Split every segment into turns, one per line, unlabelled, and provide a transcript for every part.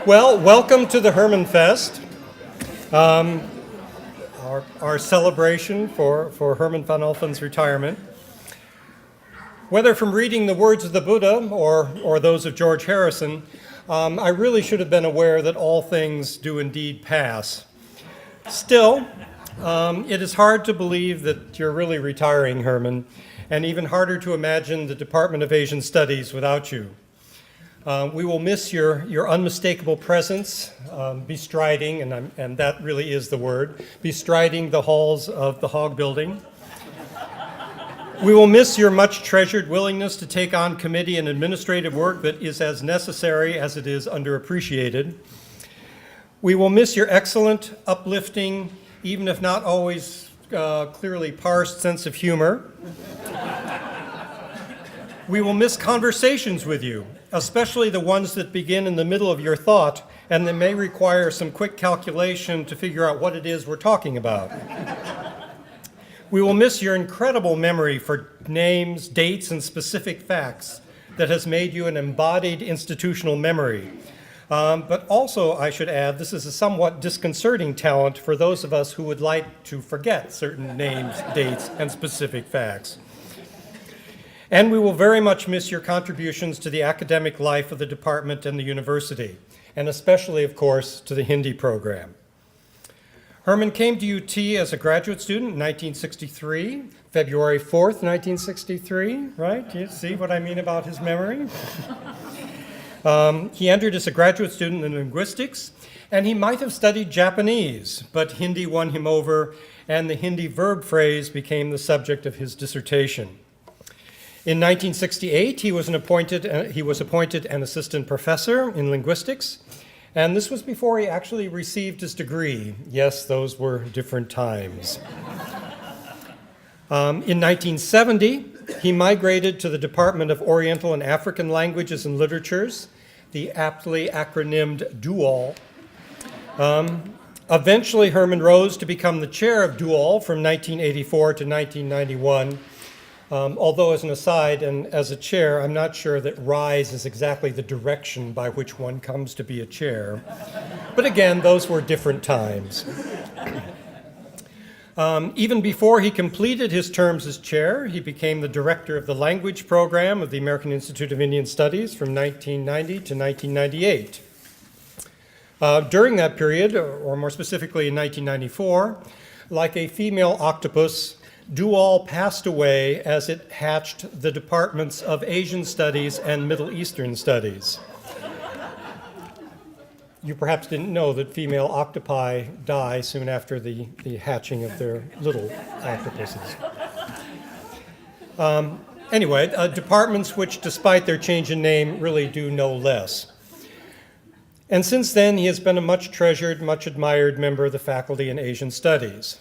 Well, welcome to the Hermanfest, our celebration for Herman van Olphen's retirement. Whether from reading the words of the Buddha or those of George Harrison, I really should have been aware that all things do indeed pass. Still, it is hard to believe that you're really retiring, Herman, and even harder to imagine the Department of Asian Studies without you. We will miss your unmistakable presence, bestriding, and that really is the word, bestriding the halls of the Hogg Building. We will miss your much treasured willingness to take on committee and administrative work that is as necessary as it is underappreciated. We will miss your excellent, uplifting, even if not always clearly parsed sense of humor. We will miss conversations with you, especially the ones that begin in the middle of your thought and that may require some quick calculation to figure out what it is we're talking about. We will miss your incredible memory for names, dates, and specific facts that has made you an embodied institutional memory. But also, I should add, this is a somewhat disconcerting talent for those of us who would like to forget certain names, dates, and specific facts. And we will very much miss your contributions to the academic life of the department and the university, and especially, of course, to the Hindi program. Herman came to UT as a graduate student in 1963, February 4th, 1963, right? You see what I mean about his memory? He entered as a graduate student in linguistics, and he might have studied Japanese, but Hindi won him over, and the Hindi verb phrase became the subject of his dissertation. In 1968, he was appointed an assistant professor in linguistics, and this was before he actually received his degree. Yes, those were different times. In 1970, he migrated to the Department of Oriental and African Languages and Literatures, the aptly acronymed DUAL. Eventually, Herman rose to become the chair of DUAL from 1984 to 1991. Although as an aside and as a chair, I'm not sure that rise is exactly the direction by which one comes to be a chair. But again, those were different times. Even before he completed his terms as chair, he became the director of the language program of the American Institute of Indian Studies from 1990 to 1998. During that period, or more specifically in 1994, like a female octopus, DUAL passed away as it hatched the departments of Asian Studies and Middle Eastern Studies. You perhaps didn't know that female octopi die soon after the hatching of their little octopuses. Anyway, departments which, despite their change in name, really do no less. And since then, he has been a much treasured, much admired member of the faculty in Asian Studies.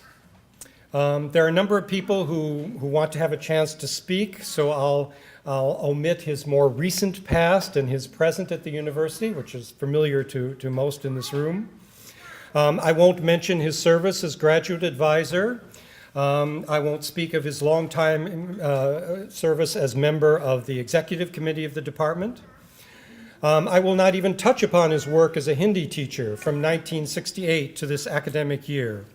There are a number of people who want to have a chance to speak, so I'll omit his more recent past and his present at the university, which is familiar to most in this room. I won't mention his service as graduate advisor. I won't speak of his longtime service as member of the executive committee of the department. I will not even touch upon his work as a Hindi teacher from 1968 to this academic year.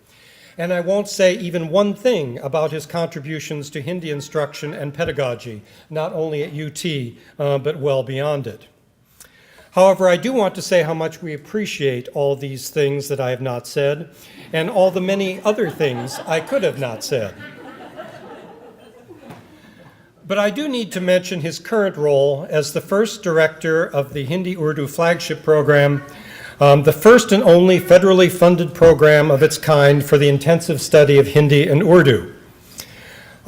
And I won't say even one thing about his contributions to Hindi instruction and pedagogy, not only at UT, but well beyond it. However, I do want to say how much we appreciate all these things that I have not said, and all the many other things I could have not said. But I do need to mention his current role as the first director of the Hindi-Urdu Flagship program, the first and only federally funded program of its kind for the intensive study of Hindi and Urdu.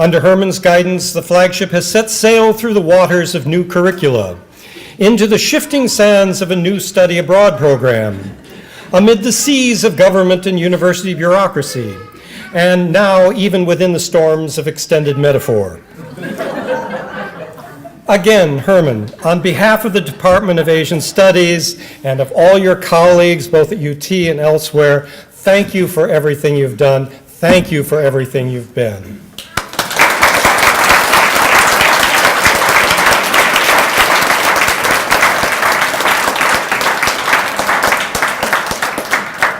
Under Herman's guidance, the Flagship has set sail through the waters of new curricula, into the shifting sands of a new study abroad program, amid the seas of government and university bureaucracy, and now even within the storms of extended metaphor. Again, Herman, on behalf of the Department of Asian Studies and of all your colleagues, both at UT and elsewhere, thank you for everything you've done. Thank you for everything you've been.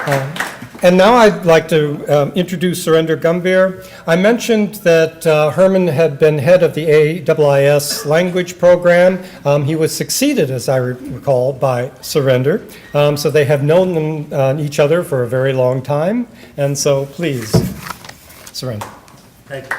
And now I'd like to introduce Surendra Gambhir. I mentioned that Herman had been head of the AIS language program. He was succeeded, as I recall, by Surendra. So they have known each other for a very long time. And so please, Surendra.
Thank you.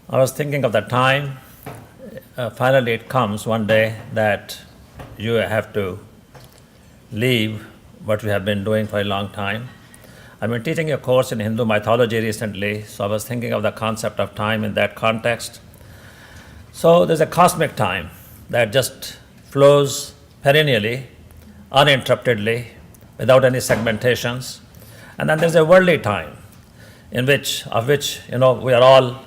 I was thinking of the time, finally it comes one day that you have to leave what we have been doing for a long time. I've been teaching a course in Hindu mythology recently, so I was thinking of the concept of time in that context. So there's a cosmic time that just flows perennially, uninterruptedly, without any segmentations. And then there's a worldly time of which we are all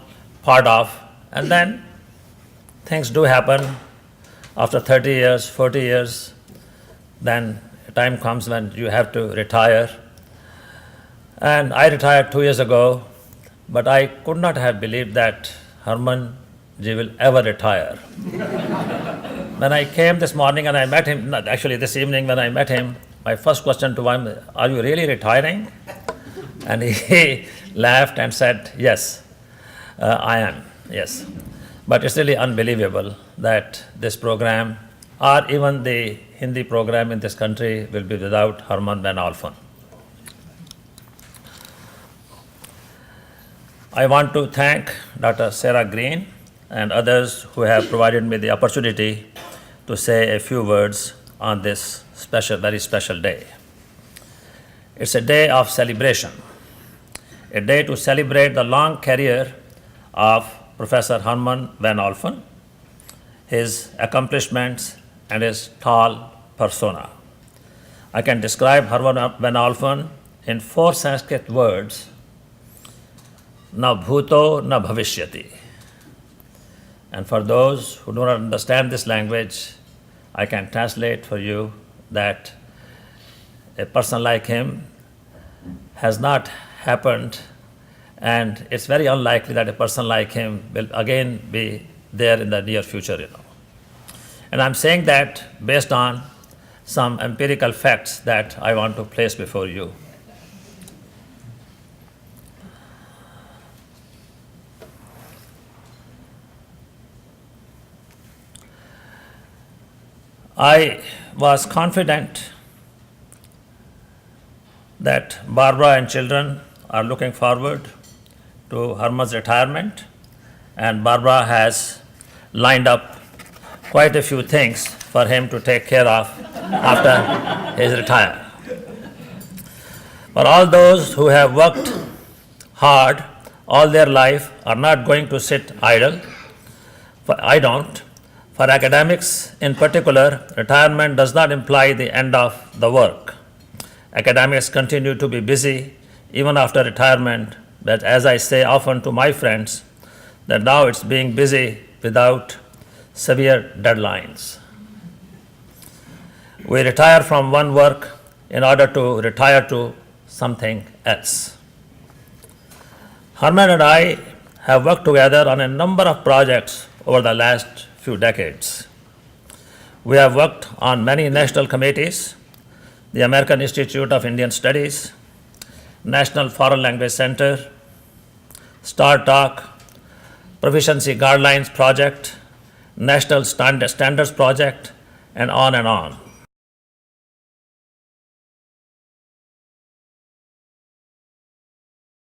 part of, and then things do happen after 30 years, 40 years, then a time comes when you have to retire. And I retired 2 years ago, but I could not have believed that Herman ji will ever retire. When I came this morning and I met him, actually this evening when I met him, my first question to him, "Are you really retiring?" And he laughed and said, "Yes. I am, yes." But it's really unbelievable that this program, or even the Hindi program in this country, will be without Herman van Olphen. I want to thank Dr. Sarah Green and others who have provided me the opportunity to say a few words on this very special day. It's a day of celebration, a day to celebrate the long career of Professor Herman van Olphen, his accomplishments, and his tall persona. I can describe Herman van Olphen in 4 Sanskrit words: na bhuto na bhavishyati. And for those who do not understand this language, I can translate for you that a person like him has not happened, and it's very unlikely that a person like him will again be there in the near future. And I'm saying that based on some empirical facts that I want to place before you. I was confident that Barbara and children are looking forward to Herman's retirement, and Barbara has lined up quite a few things for him to take care of after his retirement. For all those who have worked hard all their life are not going to sit idle. I don't. For academics in particular, retirement does not imply the end of the work. Academics continue to be busy even after retirement, but as I say often to my friends, that now it's being busy without severe deadlines. We retire from one work in order to retire to something else. Herman and I have worked together on a number of projects over the last few decades. We have worked on many national committees: the American Institute of Indian Studies, National Foreign Language Center, Star Talk, Proficiency Guidelines Project, National Standards Project, and on and on.